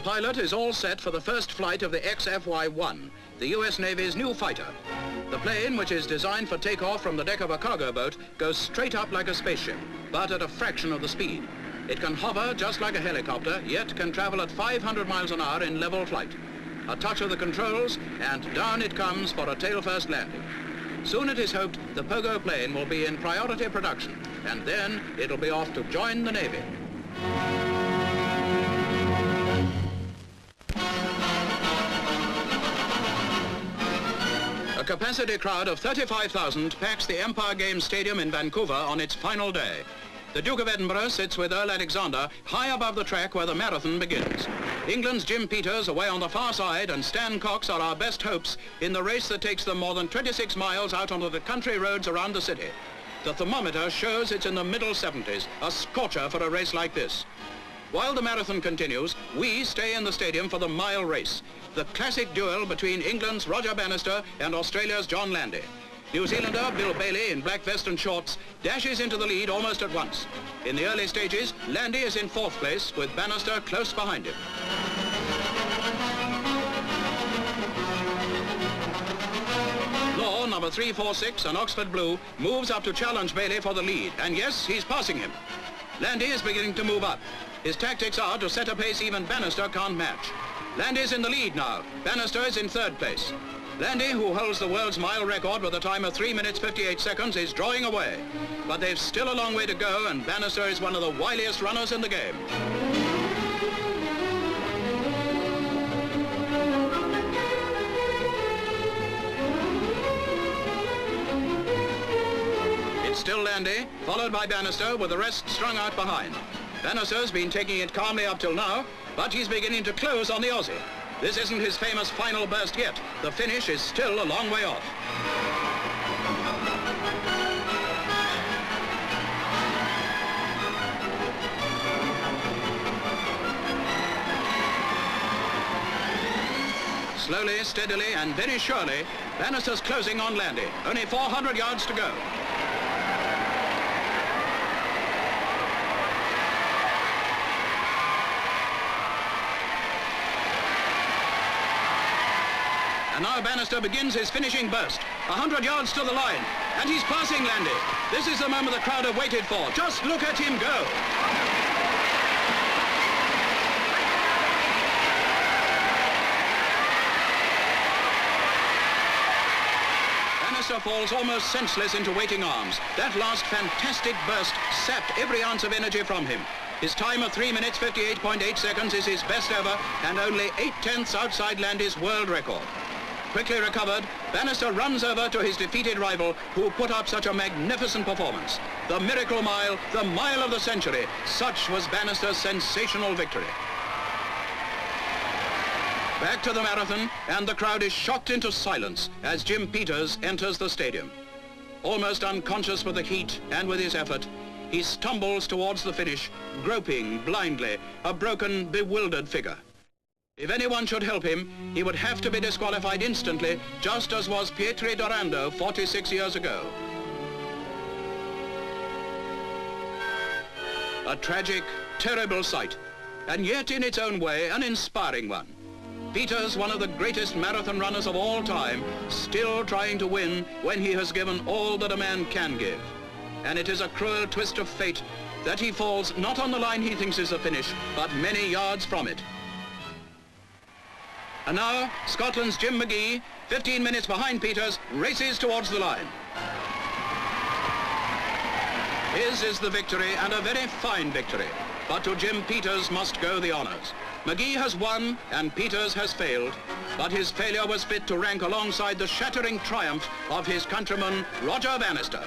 pilot is all set for the first flight of the XFY-1, the U.S. Navy's new fighter. The plane, which is designed for takeoff from the deck of a cargo boat, goes straight up like a spaceship, but at a fraction of the speed. It can hover just like a helicopter, yet can travel at 500 miles an hour in level flight. A touch of the controls, and down it comes for a tail-first landing. Soon it is hoped the Pogo plane will be in priority production, and then it'll be off to join the Navy. A capacity crowd of 35,000 packs the Empire Games Stadium in Vancouver on its final day. The Duke of Edinburgh sits with Earl Alexander high above the track where the marathon begins. England's Jim Peters away on the far side and Stan Cox are our best hopes in the race that takes them more than 26 miles out onto the country roads around the city. The thermometer shows it's in the middle 70s, a scorcher for a race like this. While the marathon continues, we stay in the stadium for the mile race, the classic duel between England's Roger Bannister and Australia's John Landy. New Zealander Bill Bailey in black vest and shorts dashes into the lead almost at once. In the early stages, Landy is in fourth place with Bannister close behind him. Law, number 346, an Oxford blue, moves up to challenge Bailey for the lead, and yes, he's passing him. Landy is beginning to move up. His tactics are to set a pace even Bannister can't match. Landy's in the lead now. Bannister is in third place. Landy, who holds the world's mile record with a time of 3 minutes 58 seconds, is drawing away. But they've still a long way to go, and Bannister is one of the wiliest runners in the game. It's still Landy, followed by Bannister, with the rest strung out behind. Bannister's been taking it calmly up till now, but he's beginning to close on the Aussie. This isn't his famous final burst yet. The finish is still a long way off. Slowly, steadily, and very surely, Bannister's closing on Landy. Only 400 yards to go. And now Bannister begins his finishing burst. 100 yards to the line, and he's passing Landy. This is the moment the crowd have waited for. Just look at him go. Bannister falls almost senseless into waiting arms. That last fantastic burst sapped every ounce of energy from him. His time of 3 minutes 58.8 seconds is his best ever, and only 8/10 outside Landy's world record. Quickly recovered, Bannister runs over to his defeated rival who put up such a magnificent performance. The miracle mile, the mile of the century. Such was Bannister's sensational victory. Back to the marathon, and the crowd is shocked into silence as Jim Peters enters the stadium. Almost unconscious with the heat and with his effort, he stumbles towards the finish, groping blindly, a broken, bewildered figure. If anyone should help him, he would have to be disqualified instantly, just as was Pietro Dorando 46 years ago. A tragic, terrible sight, and yet in its own way, an inspiring one. Peters, one of the greatest marathon runners of all time, still trying to win when he has given all that a man can give. And it is a cruel twist of fate that he falls not on the line he thinks is the finish, but many yards from it. And now, Scotland's Jim McGee, 15 minutes behind Peters, races towards the line. His is the victory, and a very fine victory. But to Jim Peters must go the honours. McGee has won, and Peters has failed. But his failure was fit to rank alongside the shattering triumph of his countryman, Roger Bannister.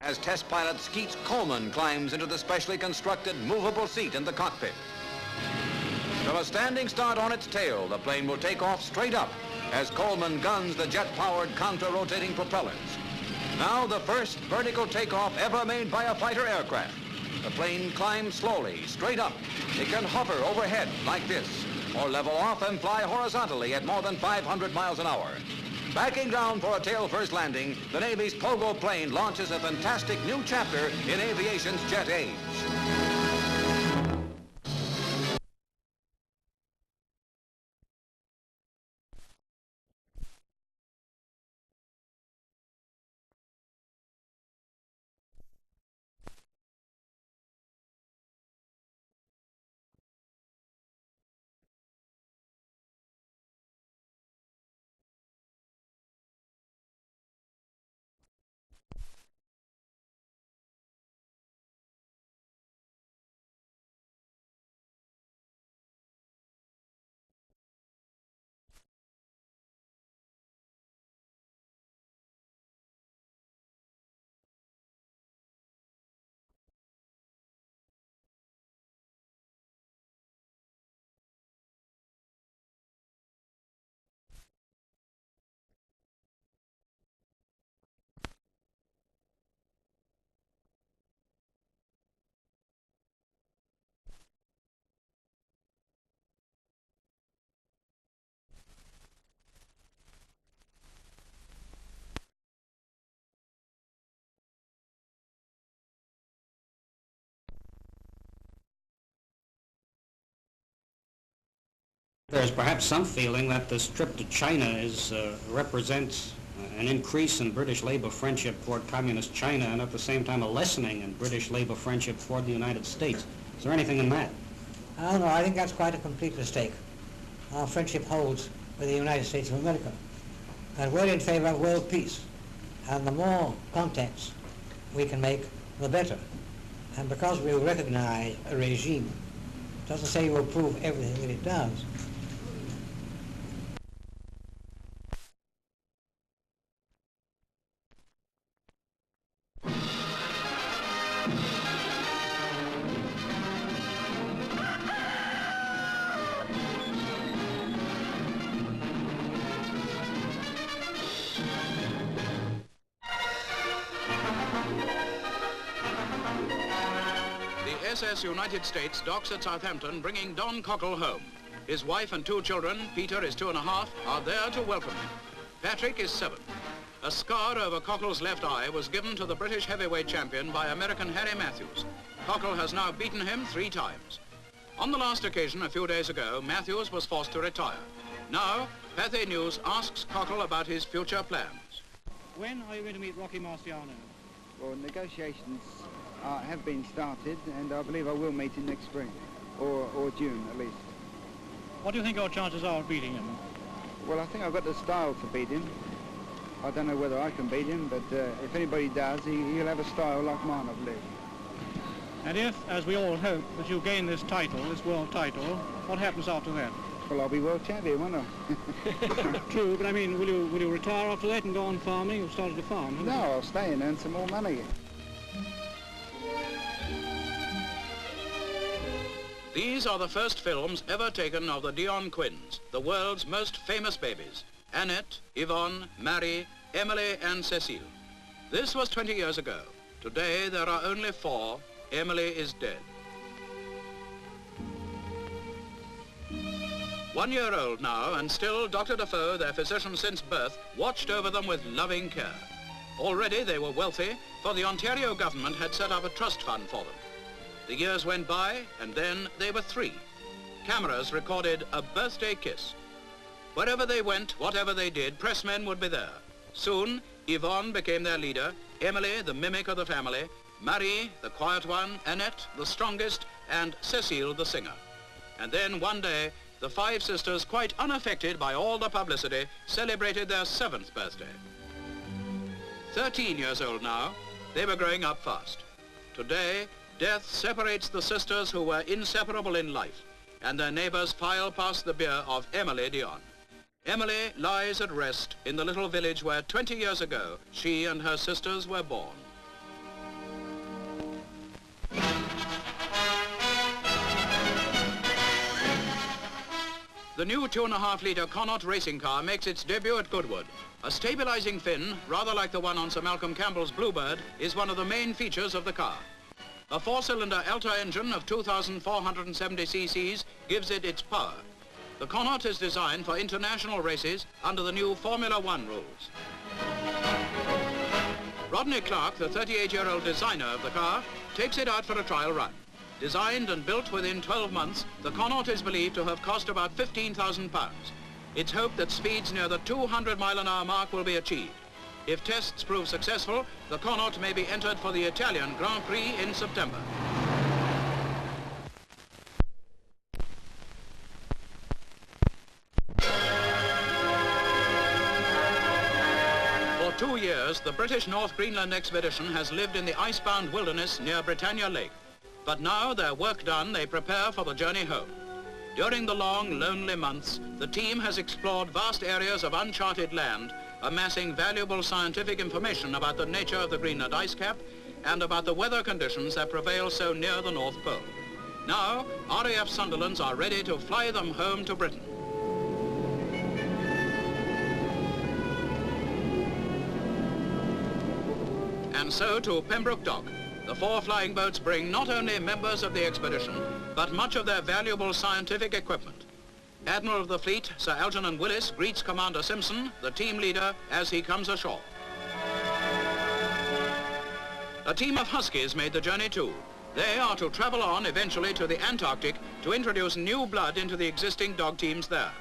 as test pilot Skeets Coleman climbs into the specially constructed movable seat in the cockpit. From a standing start on its tail, the plane will take off straight up as Coleman guns the jet-powered counter-rotating propellers. Now the first vertical takeoff ever made by a fighter aircraft. The plane climbs slowly, straight up. It can hover overhead like this, or level off and fly horizontally at more than 500 miles an hour. Backing down for a tail-first landing, the Navy's Pogo plane launches a fantastic new chapter in aviation's jet age. There's perhaps some feeling that this trip to China represents an increase in British labor friendship toward communist China and at the same time a lessening in British labor friendship toward the United States. Is there anything in that? Oh, no, I think that's quite a complete mistake. Our friendship holds with the United States of America. And we're in favor of world peace. And the more contacts we can make, the better. And because we recognize a regime, it doesn't say we'll prove everything that it does. SS United States docks at Southampton, bringing Don Cockell home. His wife and 2 children, Peter is 2½, are there to welcome him. Patrick is 7. A scar over Cockell's left eye was given to the British heavyweight champion by American Harry Matthews. Cockell has now beaten him 3 times. On the last occasion, a few days ago, Matthews was forced to retire. Now, Pathe News asks Cockell about his future plans. When are you going to meet Rocky Marciano? Well, negotiations have been started, and I believe I will meet him next spring, or June at least. What do you think your chances are of beating him? Well, I think I've got the style to beat him. I don't know whether I can beat him, but if anybody does, he'll have a style like mine, I believe. And if, as we all hope, that you gain this title, this world title, what happens after that? Well, I'll be world champion, won't I? True, but I mean, will you retire after that and go on farming? You've started to farm, haven't No, you? I'll stay and earn some more money. These are the first films ever taken of the DIONNE QUINS, the world's most famous babies. Annette, Yvonne, Marie, Emily and Cecile. This was 20 years ago. Today there are only 4. Emily is dead. 1 year old now, and still Dr. Defoe, their physician since birth, watched over them with loving care. Already they were wealthy, for the Ontario government had set up a trust fund for them. The years went by, and then they were 3. Cameras recorded a birthday kiss. Wherever they went, whatever they did, pressmen would be there. Soon, Yvonne became their leader, Emily, the mimic of the family, Marie, the quiet one, Annette, the strongest, and Cecile, the singer. And then one day, the 5 sisters, quite unaffected by all the publicity, celebrated their 7th birthday. 13 years old now, they were growing up fast. Today, death separates the sisters who were inseparable in life, and their neighbors file past the bier of Emily DIONNE. Emily lies at rest in the little village where 20 years ago she and her sisters were born. The new 2.5-litre Connaught racing car makes its debut at Goodwood. A stabilizing fin, rather like the one on Sir Malcolm Campbell's Bluebird, is one of the main features of the car. A 4-cylinder Alta engine of 2,470 cc's gives it its power. The Connaught is designed for international races under the new Formula One rules. Rodney Clark, the 38-year-old designer of the car, takes it out for a trial run. Designed and built within 12 months, the Connaught is believed to have cost about £15,000. It's hoped that speeds near the 200-mile-an-hour mark will be achieved. If tests prove successful, the Connaught may be entered for the Italian Grand Prix in September. For 2 years, the British North Greenland expedition has lived in the icebound wilderness near Britannia Lake. But now, their work done, they prepare for the journey home. During the long, lonely months, the team has explored vast areas of uncharted land, amassing valuable scientific information about the nature of the Greenland ice cap and about the weather conditions that prevail so near the North Pole. Now, RAF Sunderlands are ready to fly them home to Britain. And so to Pembroke Dock. The 4 flying boats bring not only members of the expedition, but much of their valuable scientific equipment. Admiral of the Fleet, Sir Algernon Willis, greets Commander Simpson, the team leader, as he comes ashore. A team of Huskies made the journey too. They are to travel on eventually to the Antarctic to introduce new blood into the existing dog teams there.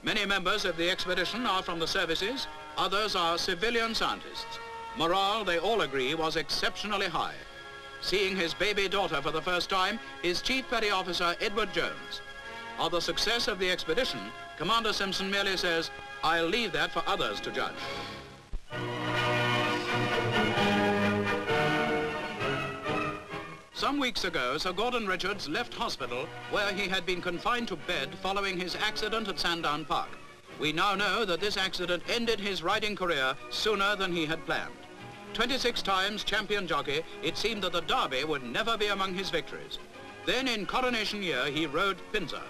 Many members of the expedition are from the services, others are civilian scientists. Morale, they all agree, was exceptionally high. Seeing his baby daughter for the first time is Chief Petty Officer Edward Jones. Of the success of the expedition, Commander Simpson merely says, "I'll leave that for others to judge." Some weeks ago, Sir Gordon Richards left hospital where he had been confined to bed following his accident at Sandown Park. We now know that this accident ended his riding career sooner than he had planned. 26 times champion jockey, it seemed that the Derby would never be among his victories. Then in coronation year, he rode Pinzer.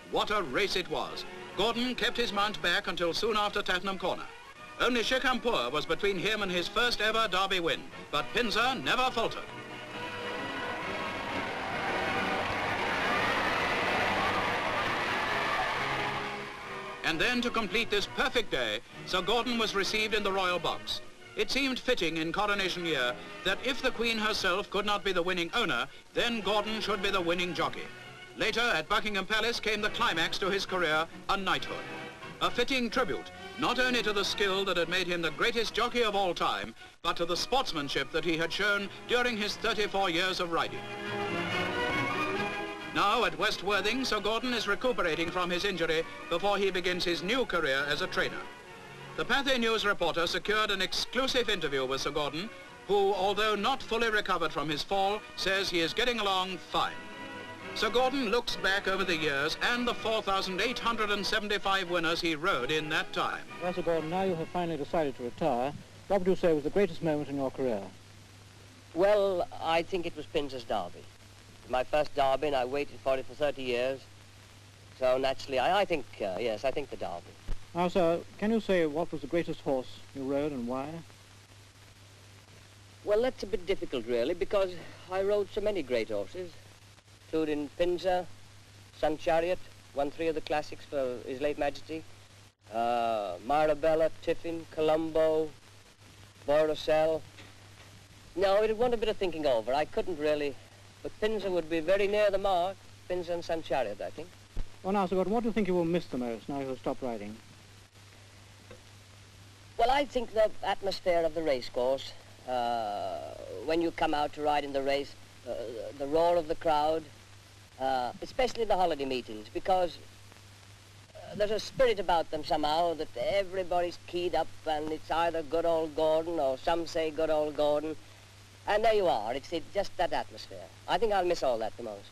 What a race it was. Gordon kept his mount back until soon after Tattenham Corner. Only Shikhampur was between him and his first ever Derby win, but Pinzer never faltered. And then to complete this perfect day, Sir Gordon was received in the royal box. It seemed fitting in coronation year that if the Queen herself could not be the winning owner, then Gordon should be the winning jockey. Later, at Buckingham Palace came the climax to his career, a knighthood. A fitting tribute, not only to the skill that had made him the greatest jockey of all time, but to the sportsmanship that he had shown during his 34 years of riding. Now at West Worthing, Sir Gordon is recuperating from his injury before he begins his new career as a trainer. The Pathe News reporter secured an exclusive interview with Sir Gordon, who, although not fully recovered from his fall, says he is getting along fine. Sir Gordon looks back over the years and the 4,875 winners he rode in that time. Well, Sir Gordon, now you have finally decided to retire. What would you say was the greatest moment in your career? Well, I think it was Pinzer's Derby. My first Derby, and I waited for it for 30 years. So naturally, I think, yes, I think the Derby. Now, sir, can you say what was the greatest horse you rode and why? Well, that's a bit difficult, really, because I rode so many great horses, including Pinzer, Sun Chariot, won 3 of the classics for His Late Majesty, Marabella, Tiffin, Colombo, Borosel. No, it would want a bit of thinking over. I couldn't really, but Pinzer would be very near the mark, Pinzer and Sun Chariot, I think. Well, now, Sir Gordon, what do you think you will miss the most now you have stopped riding? Well, I think the atmosphere of the racecourse, when you come out to ride in the race, the roar of the crowd, especially the holiday meetings, because there's a spirit about them somehow that everybody's keyed up and it's either good old Gordon or some say good old Gordon. And there you are, it's just that atmosphere. I think I'll miss all that the most.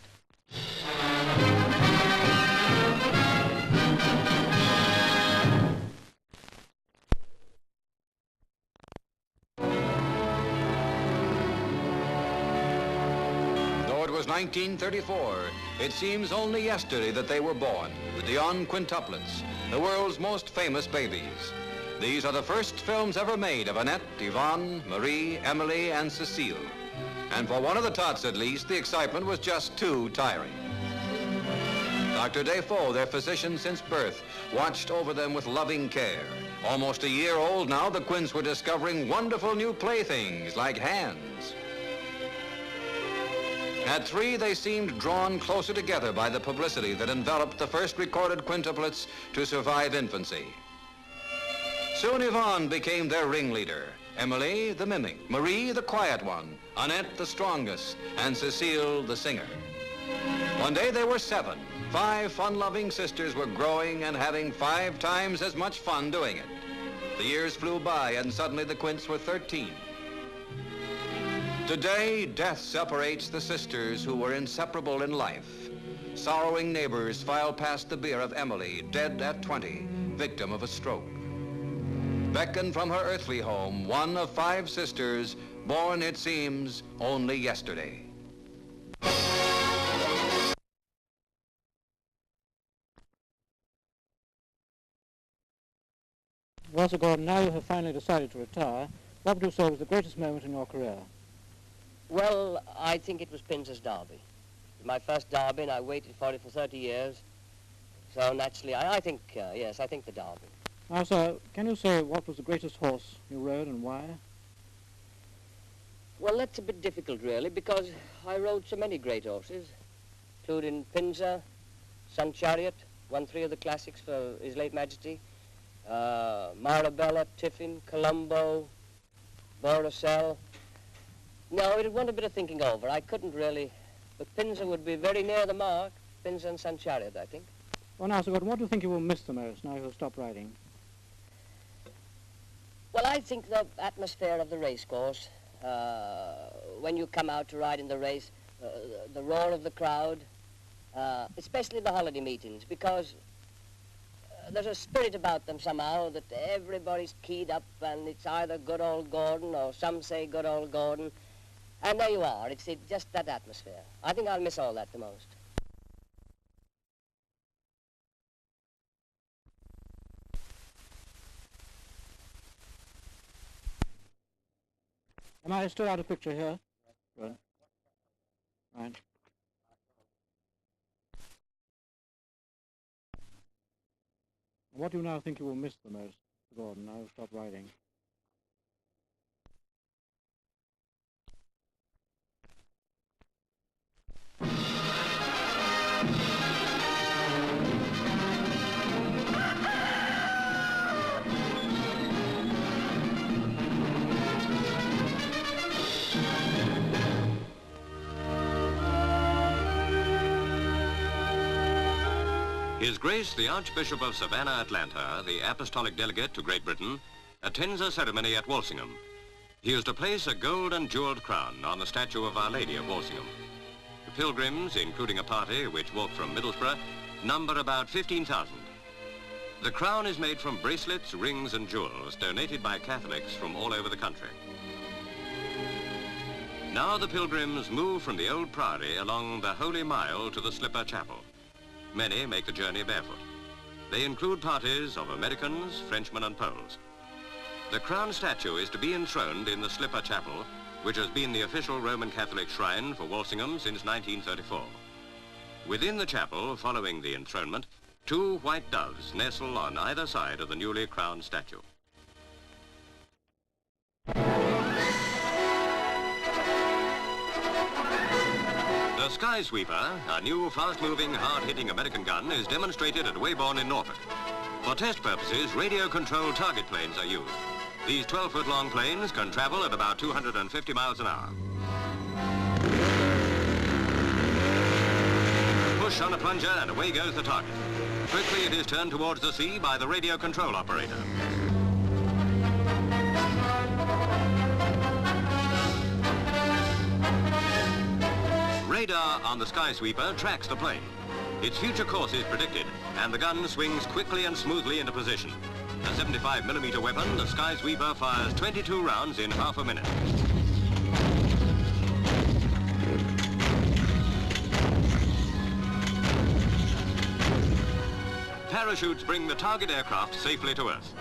1934. It seems only yesterday that they were born, the DIONNE quintuplets, the world's most famous babies. These are the first films ever made of Annette, Yvonne, Marie, Emily, and Cecile. And for one of the tots, at least, the excitement was just too tiring. Dr. Defoe, their physician since birth, watched over them with loving care. Almost a year old now, the Quins were discovering wonderful new playthings like hands. At 3, they seemed drawn closer together by the publicity that enveloped the first recorded quintuplets to survive infancy. Soon Yvonne became their ringleader, Emily the mimic, Marie the quiet one, Annette the strongest, and Cecile the singer. One day they were 7. 5 fun-loving sisters were growing and having 5 times as much fun doing it. The years flew by and suddenly the Quints were 13. Today, death separates the sisters who were inseparable in life. Sorrowing neighbors file past the bier of Emily, dead at 20, victim of a stroke. Beckoned from her earthly home, one of 5 sisters, born, it seems, only yesterday. Well, Sir Gordon, now you have finally decided to retire. What would you say was the greatest moment in your career? Well, I think it was Pinser's Derby. My first Derby, and I waited for it for 30 years. So naturally, I think, yes, I think the Derby. Now, sir, can you say what was the greatest horse you rode and why? Well, that's a bit difficult, really, because I rode so many great horses, including Pinser, Sun Chariot, won 3 of the classics for His Late Majesty, Marabella, Tiffin, Colombo, Boracel. No, it would want a bit of thinking over. I couldn't really, but Pinser would be very near the mark. Pinser and Sun Chariot, I think. Well, now, Sir Gordon, what do you think you will miss the most now you'll stop riding? Well, I think the atmosphere of the racecourse, when you come out to ride in the race, the roar of the crowd, especially the holiday meetings, because there's a spirit about them somehow that everybody's keyed up and it's either good old Gordon or some say good old Gordon. And there you are. It's just that atmosphere. I think I'll miss all that the most. Am I still out of picture here? Good. Right. What do you now think you will miss the most, Gordon, now you've stopped riding? His Grace, the Archbishop of Savannah, Atlanta, the apostolic delegate to Great Britain, attends a ceremony at Walsingham. He is to place a gold and jeweled crown on the statue of Our Lady of Walsingham. The pilgrims, including a party which walked from Middlesbrough, number about 15,000. The crown is made from bracelets, rings and jewels donated by Catholics from all over the country. Now the pilgrims move from the old priory along the Holy Mile to the Slipper Chapel. Many make the journey barefoot. They include parties of Americans, Frenchmen and Poles. The crown statue is to be enthroned in the Slipper Chapel, which has been the official Roman Catholic shrine for Walsingham since 1934. Within the chapel, following the enthronement, 2 white doves nestle on either side of the newly crowned statue. The Sky Sweeper, a new, fast-moving, hard-hitting American gun, is demonstrated at Weybourne in Norfolk. For test purposes, radio-controlled target planes are used. These 12-foot-long planes can travel at about 250 miles an hour. Push on a plunger and away goes the target. Quickly it is turned towards the sea by the radio control operator. Radar on the Sky Sweeper tracks the plane. Its future course is predicted, and the gun swings quickly and smoothly into position. A 75mm weapon, the Sky Sweeper fires 22 rounds in half a minute. parachutes bring the target aircraft safely to Earth.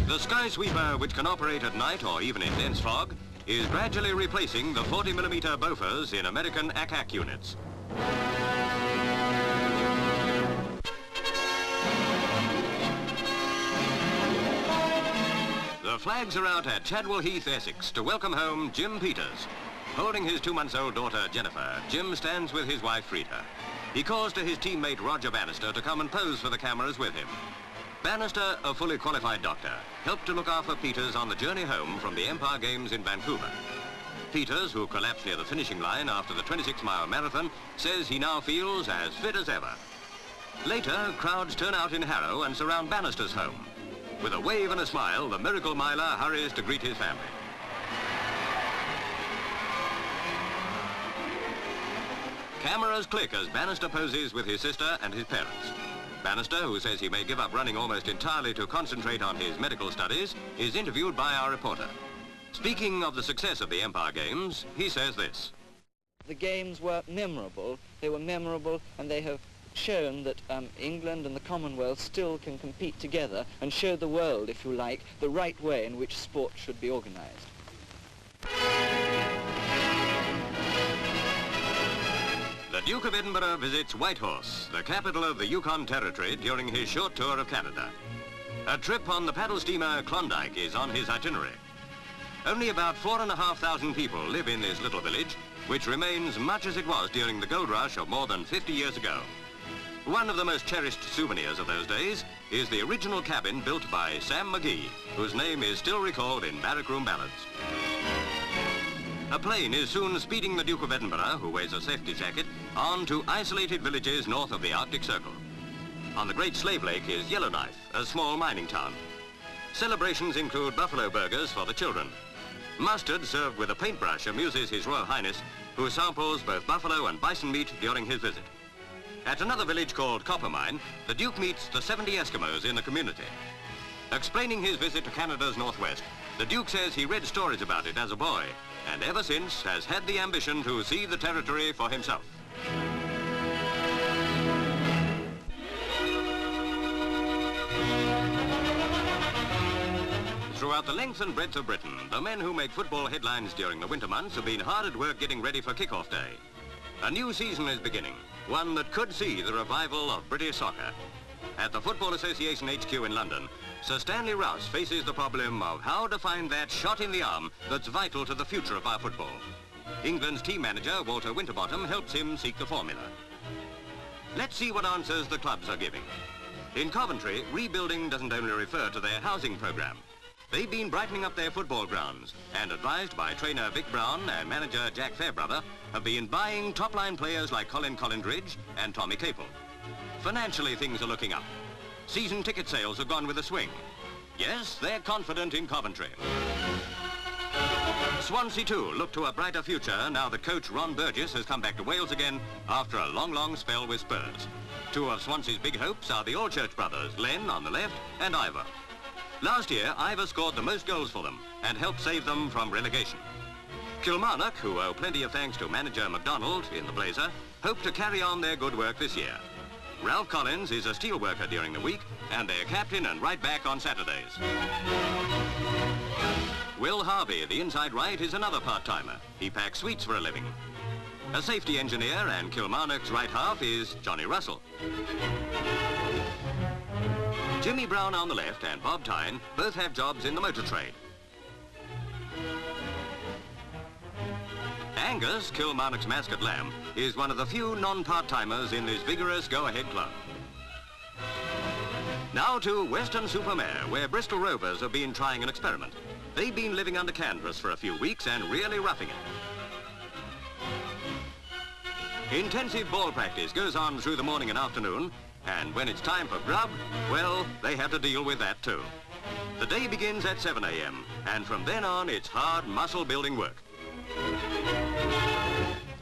The Sky Sweeper, which can operate at night or even in dense fog, is gradually replacing the 40mm Bofors in American ACAC units. The flags are out at Chadwell Heath, Essex, to welcome home Jim Peters. Holding his 2-month-old daughter, Jennifer, Jim stands with his wife, Rita. He calls to his teammate, Roger Bannister, to come and pose for the cameras with him. Bannister, a fully qualified doctor, helped to look after Peters on the journey home from the Empire Games in Vancouver. Peters, who collapsed near the finishing line after the 26-mile marathon, says he now feels as fit as ever. Later, crowds turn out in Harrow and surround Bannister's home. With a wave and a smile, the miracle miler hurries to greet his family. Cameras click as Bannister poses with his sister and his parents. Bannister, who says he may give up running almost entirely to concentrate on his medical studies, is interviewed by our reporter. Speaking of the success of the Empire Games, he says this. The games were memorable. They were memorable, and they have shown that England and the Commonwealth still can compete together and show the world, if you like, the right way in which sport should be organized. The Duke of Edinburgh visits Whitehorse, the capital of the Yukon Territory, during his short tour of Canada. A trip on the paddle steamer Klondike is on his itinerary. Only about 4,500 people live in this little village, which remains much as it was during the gold rush of more than 50 years ago. One of the most cherished souvenirs of those days is the original cabin built by Sam McGee, whose name is still recalled in barrack-room ballads. A plane is soon speeding the Duke of Edinburgh, who wears a safety jacket, on to isolated villages north of the Arctic Circle. On the Great Slave Lake is Yellowknife, a small mining town. Celebrations include buffalo burgers for the children. Mustard served with a paintbrush amuses His Royal Highness, who samples both buffalo and bison meat during his visit. At another village called Coppermine, the Duke meets the 70 Eskimos in the community. Explaining his visit to Canada's northwest, the Duke says he read stories about it as a boy, and ever since has had the ambition to see the territory for himself. Throughout the length and breadth of Britain, the men who make football headlines during the winter months have been hard at work getting ready for kick-off day. A new season is beginning, one that could see the revival of British soccer. At the Football Association HQ in London, Sir Stanley Rouse faces the problem of how to find that shot in the arm that's vital to the future of our football. England's team manager, Walter Winterbottom, helps him seek the formula. Let's see what answers the clubs are giving. In Coventry, rebuilding doesn't only refer to their housing programme. They've been brightening up their football grounds and, advised by trainer Vic Brown and manager Jack Fairbrother, have been buying top-line players like Colin Collindridge and Tommy Capel. Financially, things are looking up. Season ticket sales have gone with a swing. Yes, they're confident in Coventry. Swansea, too, look to a brighter future now that coach Ron Burgess has come back to Wales again after a long, long spell with Spurs. Two of Swansea's big hopes are the Allchurch brothers, Len on the left and Ivor. Last year, Ivor scored the most goals for them and helped save them from relegation. Kilmarnock, who owe plenty of thanks to manager MacDonald in the Blazer, hope to carry on their good work this year. Ralph Collins is a steel worker during the week and their captain and right back on Saturdays. Will Harvey, the inside right, is another part-timer. He packs sweets for a living. A safety engineer and Kilmarnock's right half is Johnny Russell. Jimmy Brown on the left and Bob Tyne both have jobs in the motor trade. Angus, Kilmarnock's mascot lamb, is one of the few non-part-timers in this vigorous go-ahead club. Now to Weston-super-Mare, where Bristol Rovers have been trying an experiment. They've been living under canvas for a few weeks and really roughing it. Intensive ball practice goes on through the morning and afternoon, and when it's time for grub, well, they have to deal with that too. The day begins at 7 a.m., and from then on, it's hard muscle-building work.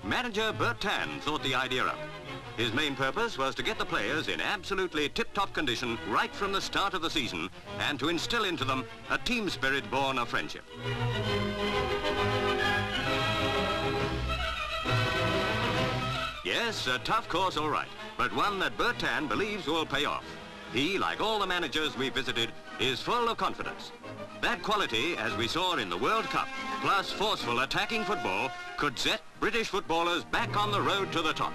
Manager Bert Tan thought the idea up. His main purpose was to get the players in absolutely tip-top condition right from the start of the season and to instill into them a team spirit born of friendship. Yes, a tough course, all right, but one that Bertin believes will pay off. He, like all the managers we visited, is full of confidence. That quality, as we saw in the World Cup, plus forceful attacking football, could set British footballers back on the road to the top.